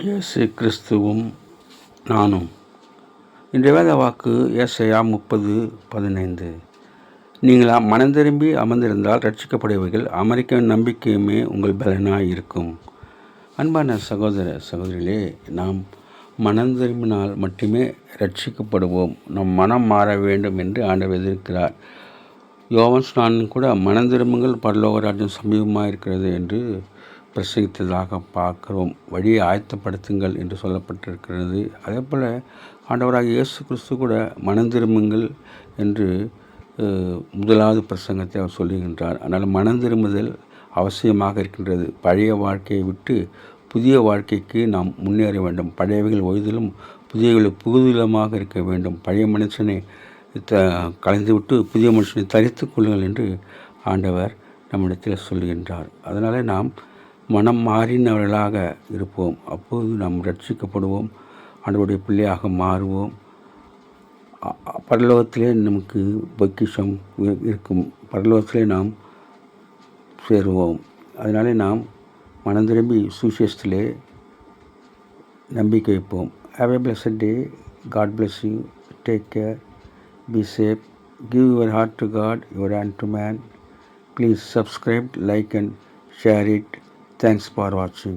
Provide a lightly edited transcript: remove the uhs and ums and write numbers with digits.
இயேசு கிறிஸ்துவும் நானும். இன்றைய வேத வாக்கு ஏசாயா 30:15. நீங்கள் மனந்திரும்பி அமர்ந்திருந்தால் ரட்சிக்கப்படுவீர்கள். அமெரிக்க நம்பிக்கையுமே உங்கள் பலனாய் இருக்கும். அன்பான சகோதர சகோதரிகளே, நாம் மனந்திரும்பினால் மட்டுமே ரட்சிக்கப்படுவோம். நம் மனம் மாற வேண்டும் என்று ஆண்டவர் எதிர்க்கிறார். யோவான் ஸ்நானன் கூட மனந்திரும்புங்கள், பரலோக ராஜ்யம் சமீபமாக இருக்கிறது என்று பிரசங்கித்ததாக பார்க்கிறோம். வழியை ஆயத்தப்படுத்துங்கள் என்று சொல்லப்பட்டிருக்கிறது. அதே போல் ஆண்டவராக இயேசு கிறிஸ்து கூட மனந்திரும்புங்கள் என்று முதலாவது பிரசங்கத்தை அவர் சொல்லுகின்றார். அதனால் மனந்திரும்புதல் அவசியமாக இருக்கின்றது. பழைய வாழ்க்கையை விட்டு புதிய வாழ்க்கைக்கு நாம் முன்னேற வேண்டும். பழையவைகள் ஒய்தலும் புதியவைகள் புகுதலமாக இருக்க வேண்டும். பழைய மனுஷனை கலைந்துவிட்டு புதிய மனுஷனை தரித்து கொள்ளுங்கள் என்று ஆண்டவர் நம்மிடத்தில் சொல்கின்றார். அதனால் நாம் மனம் மாறினவர்களாக இருப்போம். அப்போது நாம் ரட்சிக்கப்படுவோம், ஆண்டவருடைய பிள்ளையாக மாறுவோம். பரலோகத்திலே நமக்கு பொக்கிஷம் இருக்கும். பரலோகத்திலே நாம் சேருவோம். அதனாலே நாம் மனம் திரும்பி சுவிசேஷத்திலே நம்பிக்கை வைப்போம். Have a blessed day. God bless you. Take care. Be safe. Give your heart to God, your hand to man. Please subscribe, like and share it. Thanks for watching.